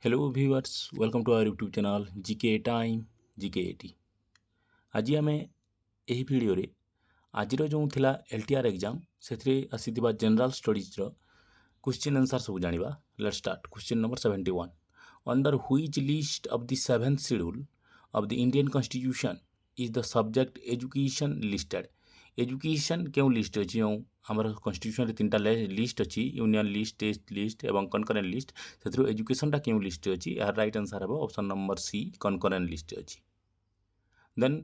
Hello viewers, welcome to our YouTube channel GK time GK 80। आज आम यही video आज जो थिला एलटीआर एग्जाम से आसीथिबा जनरल स्टडीज क्वेश्चन आंसर सब जानिबा। Let start. Question number 71। Under which list of the 7th schedule of the Indian constitution is the subject education listed. Education क्यों लिस्ट अच्छी जो आमर कन्स्टिट्यूशन तीन लिस्ट अच्छी, यूनियन लिस्ट, टेस्ट लिस्ट और concurrent list. से एजुकेशन क्यों list अच्छी, यार राइट आंसर है option number C, concurrent list अच्छी। देन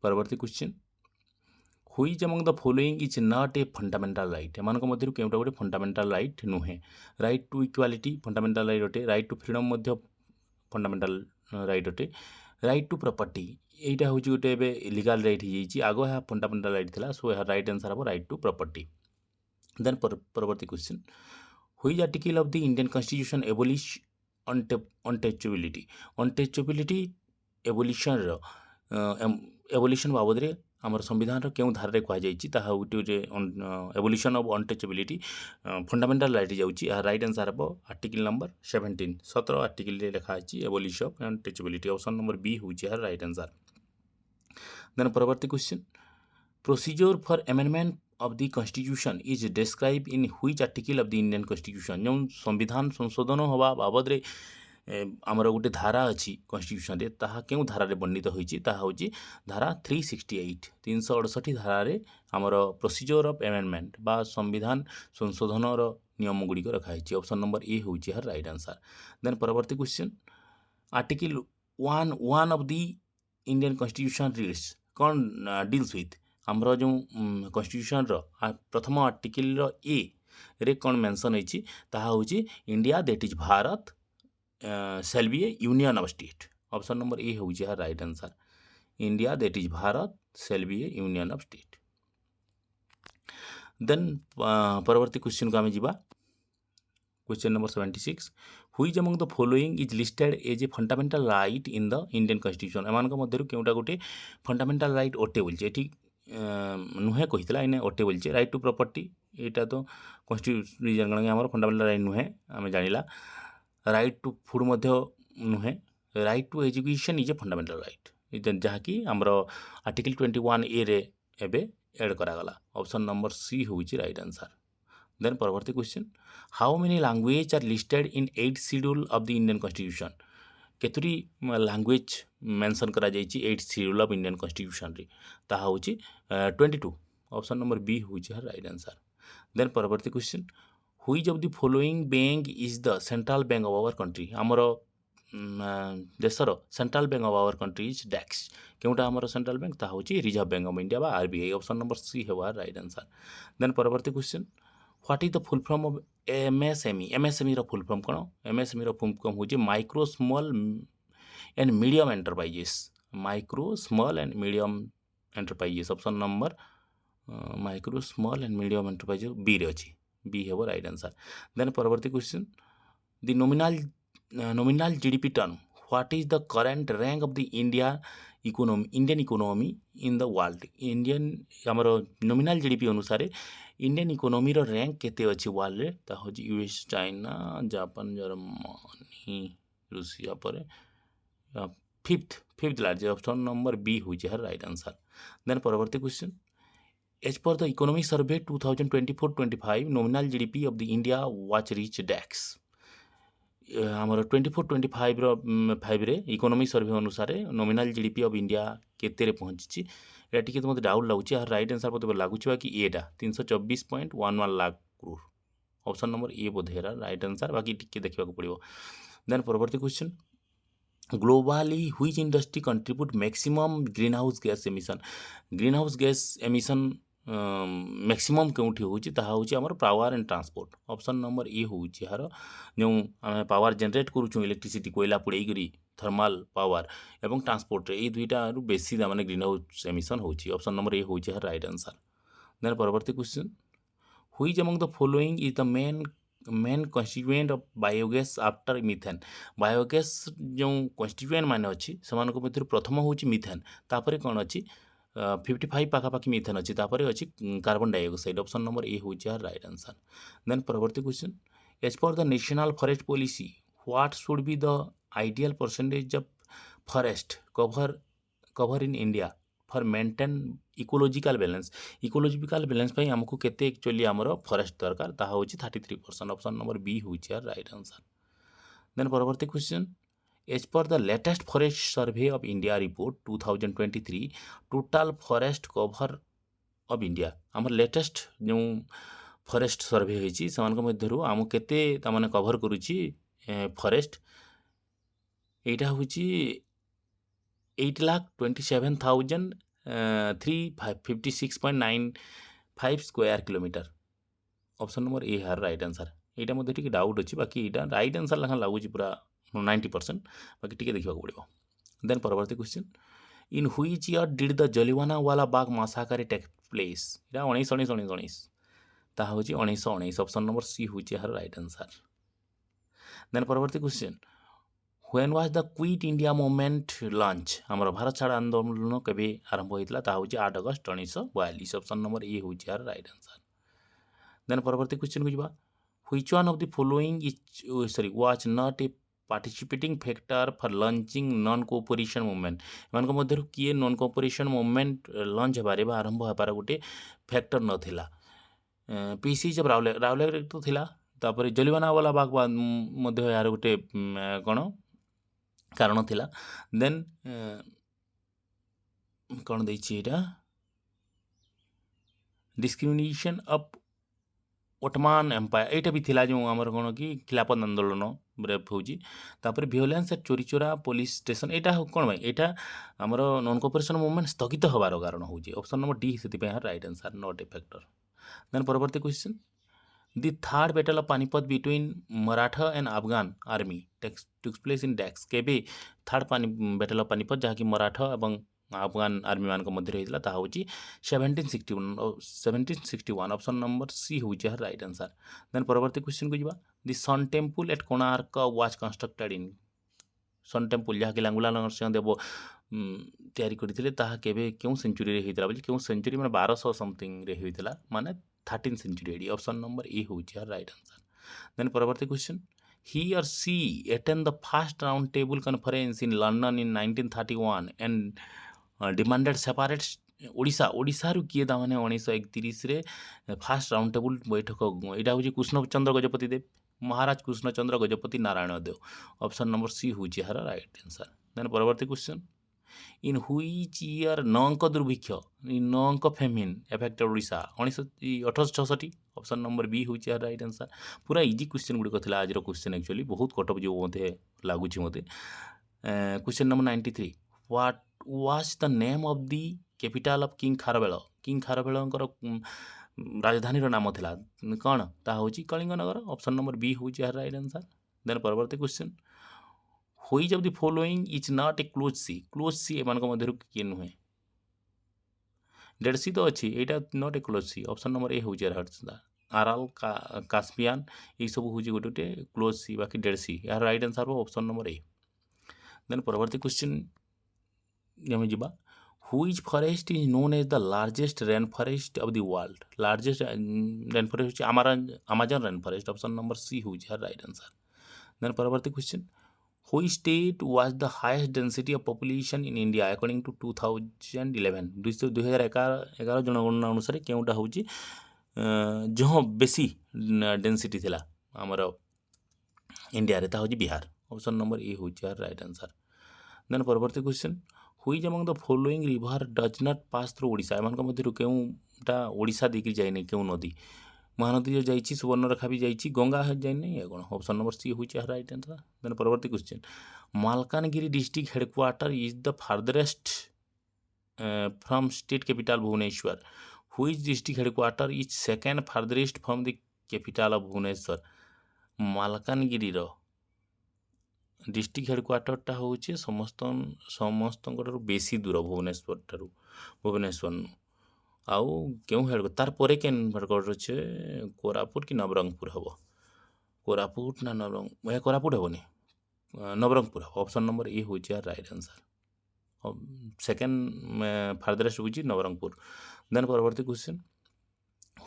परवर्ती question, which among the following is not a fundamental right. एम मध्य केउटा गोटे फंडामेंटल राइट नुहे। Right to equality fundamental right अटे, right to freedom fundamental right अटे, राइट टू प्रॉपर्टी यहाँ हूँ गोटे लीगल राइट हो आग यह फंडामेंटल राइट थिला। सो यार राइट आंसर हम राइट टू प्रॉपर्टी। देन परवर्ती question, which article of the Indian constitution abolish untouchability. Untouchability abolition abolition बाबद में आमर संविधान क्यों धारा कहुए abolition of untouchability fundamental right जाऊँगी। राइट आंसर हम आर्टिकल नंबर 17 17 आर्टिकल लिखाई abolish of untouchability. Option number B हूँ यार राइट आंसर। देन परवर्ती question, procedure for amendment of the constitution is describe in which article of the Indian constitution. जो संविधान संशोधन हवा बाबद रे आमर गोटे धारा अच्छी कॉन्स्टिट्यूशन रे, ताहा क्यों धारा रे वर्णित होईची, ताहा होची धारा 368 368 धारा रे आमर प्रोसीजर ऑफ अमेंडमेंट बा संविधान संशोधन नियम गुड़िक रखाई। ऑप्शन नंबर ए हूँ यार राइट आंसर। देन परवर्ती question, article 1 of the Indian constitution reads कौन डील्स विथ। आमर जो कॉन्स्टिट्यूशन प्रथम आर्टिकल ए रे कौन मेंशन होईची, ताहा होची India that is Bharat shall be a union of state। Option number A हूँ यार right answer. India that is Bharat shall be a union of state। Then परवर्ती क्वेश्चन को आम जा। Question number 76, which among the following is listed as a fundamental right in the Indian constitution. एमान मध्य केउटा गोटे फंडामेंटल राइट अटे बोलचे, नुहे कही इन अटे बोलचे। राइट टू प्रॉपर्टी यहाँ तो कॉन्स्टिट्यूशन आम फंडामेंटल राइट नुहे आम जाना। राइट टू फूड नुहे। Right to education is a fundamental right जहाँकि आमर आर्टिकल 21 ए रे एबे एड करागला। ऑप्शन नंबर सी हूँ राइट आंसर। देन परवर्ती question, how many language are listed in 8th schedule of the Indian constitution. केतुरी language mention करा जाइछि 8th schedule of Indian constitution रे, ताहा होछि 22। ऑप्शन नंबर बी हूँ राइट आंसर। देन परवर्ती question, which of the following bank is the central bank of our country. आमर देशर central bank of our country is dash. क्योंटा आमर central bank ताहा होछि रिजर्व बैंक ऑफ इंडिया बा RBI. Option number C है right answer. Then परवर्ती question, what is the full form of MSME. MSME रो फुल फॉर्म कौन। MSME रो फुल फॉर्म होछि micro small and medium enterprises. Micro small and medium enterprises. Option number micro small and medium enterprises B रे अछि, B है right answer. Then परवर्ती question, the nominal GDP term what is the current rank of the Indian economy in the world. Indian आमर nominal GDP अनुसार Indian economy रो rank केते अछि world रे, ता हो यूएस, चाइना, जापान, जर्मनी, रूसिया पर fifth largest. Option number B हुई है राइट आंसर। देन परवर्ती question, as per the economic survey 2024-25 nominal GDP of the India was reach dash. आमर 24-25 रे इकोनॉमिक सर्वे अनुसार नॉमिनल जीडीपी ऑफ इंडिया केते पहुँची। यहाँ टी मत डाउट लगुच। यार राइट आंसर मत लगुच कि एटा 324.11 lakh crore. Option number A बोधे राइट आंसर, बाकी टी देखा पड़ो। देन परवर्ती question, globally which industry contribute maximum green house gas emission. Green house gas emission maximum केउठी होची, ताहा होची हमर power and transport. Option number A होची यार जो आम पावर जनरेट करूँ इलेक्ट्रिसिटी कोयला पुड़े करी थर्माल पावर एवं ट्रांसपोर्ट ये दुईटा बेसी माने ग्रीन हाउस एमिशन होची। ऑप्शन नंबर ए होची यार राइट आंसर। देन परवर्ती question, which among the following is the main constituent of biogas after methane. Biogas जो कन्स्टिट्यूएंट माने अच्छी से प्रथम हूँ मिथेन, तापर कौन अच्छी 55 पाखापाखि मिथेन अच्छी, तापर अच्छी carbon dioxide. Option number A हूँ यार राइट आंसर। देन परवर्ती question, as per the national forest policy what should be the ideal percentage of forest cover in India for maintain ecological balance ପାଇଁ ଆମକୁ କେତେ actually ଆମର forest ଦରକାର ତାହା ହେଉଛି 33%. ଅପସନ୍ ନମ୍ବର B ହେଉଛି यार ରାଇଟ୍ ଆନ୍ସର୍. ଦେନ୍ ପରବର୍ତ୍ତୀ question, as per the latest forest survey of India report 2023 total forest cover of India ଆମର ଲେଟେଷ୍ଟ ଯେଉଁ ଫରେଷ୍ଟ ସର୍ଭେ ହେଇଛି ସେମାନଙ୍କ ମଧ୍ୟରୁ ଆମକୁ କେତେ ତାମାନେ କଭର କରୁଛି ଫରେଷ୍ଟ, এইটা ହେଉଛି 8,27,356.95 ସ୍କୋୟାର କିଲୋମିଟର. ଅପସନ୍ ନମ୍ବର ଏ ହାର ରାଇଟ୍ ଆନ୍ସର୍. এইটা ମଧ୍ୟ ଟିକେ ଡାଉଟ୍ ଅଛି, ବାକି ଏଇଟା ରାଇଟ୍ ଆନ୍ସର୍ ଲେଖା ଲାଗୁଛି ପୁରା 90%, ବାକି ଟିକେ ଦେଖିବାକୁ ପଡ଼ିବ. ଦେନ୍ ପରବର୍ତ୍ତୀ question, in which year did the Jallianwala Bagh massacre take place? এটা 1919 ତାହା ହେଉଛି 1919. ଅପସନ୍ ନମ୍ବର ସି ହେଉଛି ଏହାର ରାଇଟ୍ ଆନ୍ସର୍. ଦେନ୍ ପରବର୍ତ୍ତୀ question, when was the quit India movement launch? ଆମର ଭାରତ ଛାଡ଼ ଆନ୍ଦୋଳନ କେବେ ଆରମ୍ଭ ହୋଇଥିଲା ତାହା ହେଉଛି 8 ଅଗଷ୍ଟ 1942. ଅପସନ୍ ନମ୍ବର ଏ ହେଉଛି ଏହାର ରାଇଟ୍ ଆନ୍ସର୍. ଦେନ୍ ପରବର୍ତ୍ତୀ କ୍ୱେଶ୍ଚନ୍କୁ ଯିବା, which one of the following was not a participating factor for launching non cooperation movement? ଏମାନଙ୍କ ମଧ୍ୟରୁ କିଏ ନନ୍ କୋପରେସନ୍ ମୁଭମେଣ୍ଟ ଲଞ୍ଚ ହେବାରେ ବା ଆରମ୍ଭ ହେବାର ଗୋଟେ ଫ୍ୟାକ୍ଟର ନଥିଲା? ପିସି ଅଫ୍ ରାଉରକେଲା ତ ଥିଲା, ତାପରେ ଜଲିଆଁୱାଲା ବାଗ ମଧ୍ୟ ଏହାର ଗୋଟେ କ'ଣ କାରଣ ଥିଲା. ଦେନ୍ କ'ଣ ଦେଇଛି ଏଇଟା, ଡିସ୍କ୍ରିମିନେସନ୍ ଅଫ୍ ଓଟମାନ ଏମ୍ପାୟାର ଏଇଟା ବି ଥିଲା, ଯେଉଁ ଆମର କ'ଣ କି ଖିଲାଫତ ଆନ୍ଦୋଳନ ବ୍ରେଫ୍ ହେଉଛି. ତାପରେ ଭିଓଲେନ୍ସ ଚୋରି ଚୋରା ପୋଲିସ ଷ୍ଟେସନ୍, ଏଇଟା କ'ଣ ପାଇଁ, ଏଇଟା ଆମର ନନ୍ କୋପରେସନ୍ ମୁଭମେଣ୍ଟ ସ୍ଥଗିତ ହେବାର କାରଣ ହେଉଛି. ଅପସନ୍ ନମ୍ବର ଡି ସେଥିପାଇଁ right answer, not a factor. Then ପରବର୍ତ୍ତୀ question, the third battle of Panipat between Maratha and Afghan army took place in dash? କେବେ ଥାର୍ଡ ବ୍ୟାଟଲ୍ ଅଫ୍ ପାନିପତ ଯାହାକି ମରାଠା ଏବଂ ଆଫଗାନ ଆର୍ମିମାନଙ୍କ ମଧ୍ୟରେ ହେଇଥିଲା ତାହା ହେଉଛି 1761. ଅପସନ୍ ନମ୍ବର ସି ହେଉଛି ଏହାର ରାଇଟ୍ ଆନ୍ସର୍. ଦେନ୍ ପରବର୍ତ୍ତୀ କ୍ୱେଶ୍ଚନ୍କୁ ଯିବା, the sun temple at Konark was constructed in? Sun temple ଯାହାକି ଲାଙ୍ଗୁଳା ନରସିଂହଦେବ ତିଆରି କରିଥିଲେ ତାହା କେବେ କେଉଁ ସେଞ୍ଚୁରୀରେ ହେଇଥିଲା ବୋଲି, କେଉଁ ସେଞ୍ଚୁରୀ ମାନେ 1200 ସମଥିଙ୍ଗରେ ହେଇଥିଲା, ମାନେ 13th century AD. Option number A ହେଉଛି ଏହାର ରାଇଟ୍ ଆନ୍ସର୍. ଦେନ୍ ପରବର୍ତ୍ତୀ question, he or she attended the first round table conference in London in 1931 and demanded separate ଓଡ଼ିଶାରୁ କିଏ ତାମାନେ 1931ରେ ଫାଷ୍ଟ ରାଉଣ୍ଡ ଟେବୁଲ୍ ବୈଠକ, ଏଇଟା ହେଉଛି କୃଷ୍ଣଚନ୍ଦ୍ର ଗଜପତି ଦେବ, ମହାରାଜ Krishnachandra Gajapati Narayan Deb. Option number C ହେଉଛି ଏହାର ରାଇଟ୍ ଆନ୍ସର୍. ଦେନ୍ ପରବର୍ତ୍ତୀ କ୍ୱେଶ୍ଚନ୍, ଇନ୍ ହୁଇଚ୍ ଇୟର୍ ନଅଙ୍କ ଦୁର୍ଭିକ୍ଷ ନଅଙ୍କ famine affected Odisha? 1866. Option number ବି ହେଉଛି ଏହାର ରାଇଟ୍ ଆନ୍ସର୍. ପୁରା ଇଜି କ୍ୱେଶ୍ଚନ୍ ଗୁଡ଼ିକ ଥିଲା ଆଜିର କ୍ୱେଶ୍ଚନ୍, ଆକ୍ଚୁଆଲି ବହୁତ କଟକ ଯିବ ମୋତେ ଲାଗୁଛି ମୋତେ. Question number 93, what was the name of the capital of king Kharavela? King ଖାରବେଳଙ୍କର ରାଜଧାନୀର ନାମ ଥିଲା କ'ଣ? ତାହା ହେଉଛି କଳିଙ୍ଗନଗର. ଅପସନ୍ ନମ୍ବର ବି ହେଉଛି ଏହାର ରାଇଟ୍ ଆନ୍ସର୍. ଦେନ୍ ପରବର୍ତ୍ତୀ question, which of the following is not a close sea? Close sea ଏମାନଙ୍କ ମଧ୍ୟରୁ କିଏ ନୁହେଁ? ଡେଡ୍ ସି ତ ଅଛି, ଏଇଟା not a close sea. Option number A ହେଉଛି ଏହାର ଆନ୍ସର୍. ଆରାଲ କାସ୍ପିଆନ୍ ଏଇସବୁ ହେଉଛି ଗୋଟେ ଗୋଟେ କ୍ଲୋଜ୍ ସି, ବାକି ଡେଡ୍ ସି ଏହାର ରାଇଟ୍ ଆନ୍ସର୍ ହେବ ଅପସନ୍ ନମ୍ବର ଏ. ଦେନ୍ ପରବର୍ତ୍ତୀ କ୍ୱେଶ୍ଚନ୍ ଆମେ ଯିବା, which forest is known as the largest rain forest of the world? Largest rain forest ହେଉଛି Amazon rain forest. Option number C ହେଉଛି ଏହାର right answer. Then ପରବର୍ତ୍ତୀ question, which state was the highest density of population in India according to 2011? 2011 ଜନଗଣନା ଅନୁସାରେ କେଉଁଟା ହେଉଛି ଯେଉଁ ବେଶୀ ଡେନ୍ସିଟି ଥିଲା ଆମର ଇଣ୍ଡିଆରେ, ତାହା ହେଉଛି ବିହାର. ଅପସନ୍ ନମ୍ବର ଏ ହେଉଛି ଏହାର ରାଇଟ୍ ଆନ୍ସର୍. ଦେନ୍ ପରବର୍ତ୍ତୀ question, which among the following river does not pass through Odisha? ଏମାନଙ୍କ ମଧ୍ୟରୁ କେଉଁଟା ଓଡ଼ିଶା ଦେଇକି ଯାଇନି, କେଉଁ ନଦୀ? ମହାନଦୀ ଯେଉଁ ଯାଇଛି, ସୁବର୍ଣ୍ଣରେଖା ବି ଯାଇଛି, ଗଙ୍ଗା ଯାଇନି, ଏ କ'ଣ? ଅପସନ୍ ନମ୍ବର ସି ହେଉଛି ଏହାର ରାଇଟ୍ ଆନ୍ସର୍. ଦେନ୍ ପରବର୍ତ୍ତୀ question, Malkangiri district headquarter is the farthest from state capital Bhubaneswar? Which district headquarter is second farthest from the capital of Bhubaneswar? ମାଲକାନଗିରିର ଡିଷ୍ଟ୍ରିକ୍ଟ ହେଡ଼କ୍ୱାର୍ଟରଟା ହେଉଛି ସମସ୍ତଙ୍କଠାରୁ ବେଶୀ ଦୂର ଭୁବନେଶ୍ୱର ଆଉ କେଉଁ ହେଡ଼କ୍ୱାର୍ଟର ତାରପରେ କେନ୍ ହେଡ଼କ୍ୱାର୍ଟର ଅଛି? କୋରାପୁଟ କି ନବରଙ୍ଗପୁର ହେବ? କୋରାପୁଟ ନା ନବରଙ୍ଗପୁର? କୋରାପୁଟ ହେବନି, ନବରଙ୍ଗପୁର ହେବ. ଅପସନ୍ ନମ୍ବର ଏ ହେଉଛି ଏହାର ରାଇଟ୍ ଆନ୍ସର୍. ସେକେଣ୍ଡ ଫାର୍ଦରେଷ୍ଟ ହେଉଛି ନବରଙ୍ଗପୁର. ଦେନ୍ ପରବର୍ତ୍ତୀ question,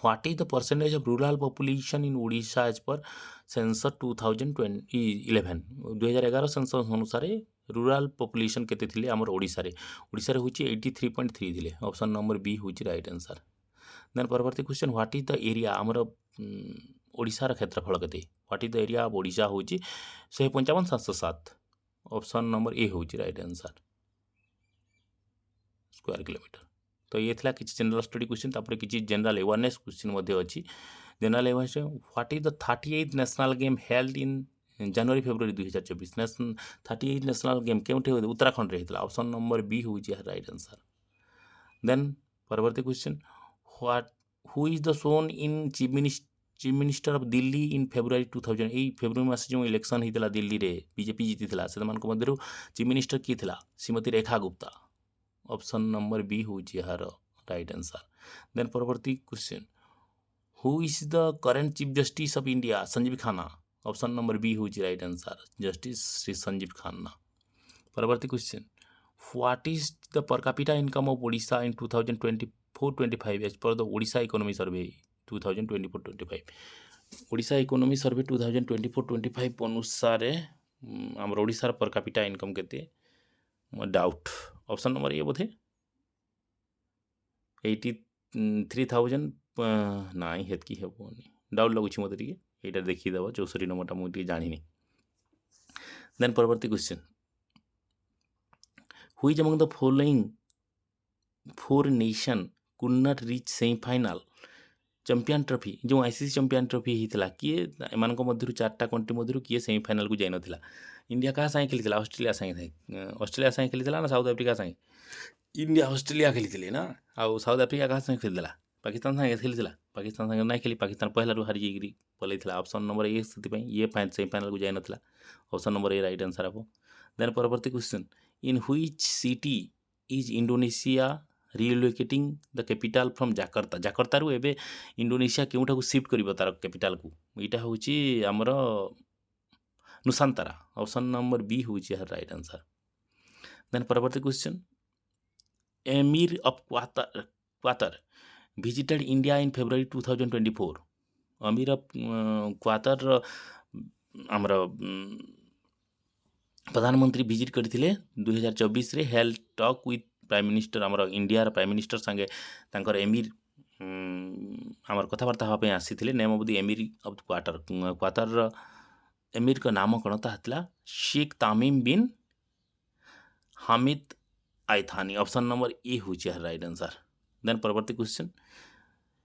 What is the percentage of rural population in Odisha as per census 2011? 2011 census अनुसार रूराल पॉपुलेशन केते थिले हमर ओडिसा रे होची 83.3 थिले। ऑप्शन नंबर बी होची राइट आंसर। देन परवर्ती question what is the area हमर ओडिसा रा क्षेत्रफल केते? What is the area of Odisha होची 155,707। ऑप्शन नंबर ए होची राइट आंसर स्क्वायर किलोमीटर। तो ये थिला किछि जनरल स्टडी क्वेश्चन तापर किछि जनरल अवेयरनेस क्वेश्चन मध्ये अछि। General awareness what is the 38th national game held in January February 2024? 38 national game केउठे उत्तराखंड रे हितला। ऑप्शन नंबर बी होची राइट आंसर। देन परवर्ती question what who is the sworn in chief minister of Delhi in February 2000? एई फेब्रुआरी मास जो election हितला Delhi रे बीजेपी जीतिला से मान को मध्यरु चीफ मिनिस्टर की थिला? Shrimati Rekha Gupta. Option number B होची यार राइट आंसर। देन परवर्ती question who is the current chief justice of India? Sanjiv Khanna. Option number B होची right answer justice Shri Sanjiv Khanna. परवर्ती question what is the per capita income of Odisha in 2024-25 as per the Odisha economy survey 2024-25? Odisha economy survey 2024-25 अनुसार हमर Odisha per capita income केते? Doubt. Option number A बोधे 83,000 नाई हेतकी हेबोनी doubt लगुछि मते टिके एटा देखि देबो 64 नंबरटा मु टिके जानिनी। देन परवर्ती question who is among the following for nation could not reach semifinal champion trophy? जो आईसीसी चैंपियन ट्रॉफी हितला किए एमान को मध्यरु चारटा कंट्री मध्यरु किए सेमीफाइनल को जाई नथिला? इंडिया का साइ खेलितला? ऑस्ट्रेलिया साइ खेलितला ना साउथ अफ्रीका साइ? इंडिया ऑस्ट्रेलिया खेली ना आउ साउथ अफ्रीका क्या संगे खेलदेला? पाकिस्तान संगे खेली पाकिस्तान संगे ना खेली पाकिस्तान पहला हारी जाइए पलैला। ऑप्शन नंबर ए से ये सेमीफाइनल को जाई नथिला। Option number A right answer हम। देन परवर्ती question in which city is Indonesia relocating the capital from Jakarta? Jakarta रु एबे इंडोनेशिया केउठा को शिफ्ट करिवो तार कैपिटल को? इटा होची हमर नुसांतारा। ऑप्शन नंबर बी होची राइट आंसर। देन परवर्ती question emir of Qatar visited India in February 2024? अमीर ऑफ क्वातर आमर प्रधानमंत्री विजिट करथिले 2024 रे held talk with prime minister आमर इंडिया प्राइम मिनिस्टर संगे तांकर एमिर आमर कथबार्ता हवा पे आसीथिले। Name of the emir of Qatar Qatar emir का नाम कौन था? Sheikh Tamim bin Hamad Al Thani. Option number A होची राइट आंसर। देन परवर्ती question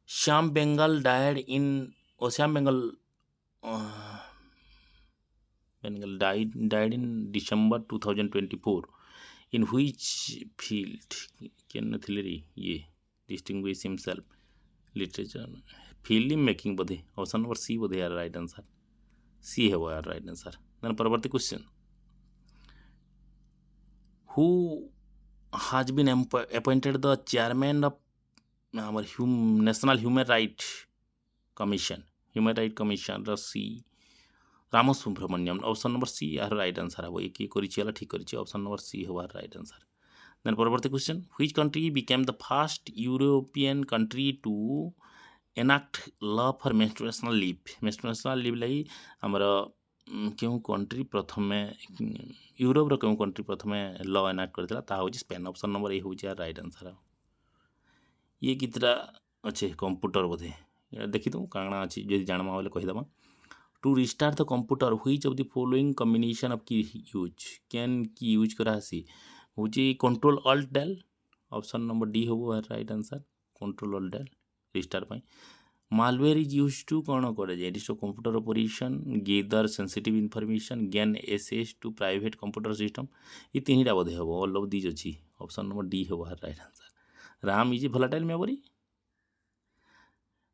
Shyam Benegal died in Shyam Benegal died in December 2024 in which field? केन थिले रे ये distinguish himself literature film making बोधे? ऑप्शन नंबर सी बोधे यार राइट आंसर सी है वो यार राइट आंसर। देन परवर्ती question who has been appointed the chairman of our national human right commission C Ram Subramaniam. Option number C यार राइट आंसर है वो एक करिछि ठीक करिछि। ऑप्शन नंबर सी है यार राइट आंसर। देन परवर्ती question which country became the first European country to enact law for menstrual leave लगी हमर क्यों कंट्री प्रथम यूरोप रो क्यों कंट्री प्रथम लॉ एनाक्ट करथिला? ता होछि स्पेन। ऑप्शन नंबर ए होछि यार राइट आंसर। ये कितरा अच्छे कंप्यूटर बोधे देखी दू काଣା अच्छी जदि जानमा बोले कहीदेमा। To restart the computer which of the following combination of key use can key use करासी? होची control alt del. Option number D हो right answer control alt del restart पाई। मालवेयर इज यूज टू कौन करे जाए? Destroy computer operation gather sensitive information gain access to private computer system. ये तीनटा बोधे हम ऑल ऑफ दीज अच्छी। ऑप्शन नंबर डी हो right answer. RAM is a volatile memory.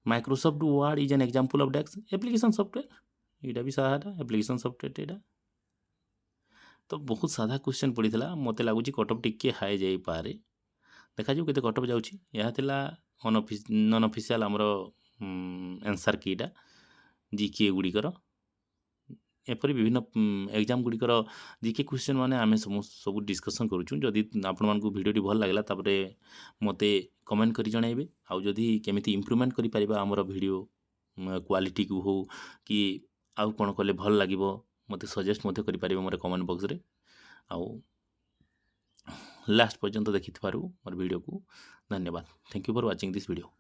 Microsoft Word is an example of DAX application software. एटा भी साधा application software एटा तो बहुत साधा क्वेश्चन पड़ीला। मते लागुची कटअप टिके हाई जाई पारे देखा जो केते कटअप जाउची। यहा थिला नॉन ऑफिशियल हमरो आंसर कीटा जीके गुडी कर एपरी विभिन्न एग्जाम गुड़िकर जीके क्वेश्चन माने आमे सब डिस्कसन करूँ जदि आपण मानकु वीडियोटी भल लागला तापरे मते कमेंट करी जणाइबे आउ जदि केमिति इम्प्रूवमेंट करि परिबा हमर वीडियो क्वालिटी को हो कि आउ कोन कले भल लागिबो मते सजेस्ट मते करि परिबे मोर कमेंट बॉक्स रे आउ लास्ट पर्यंत देखिथारु मोर वीडियो को धन्यवाद। Thank you for watching this video.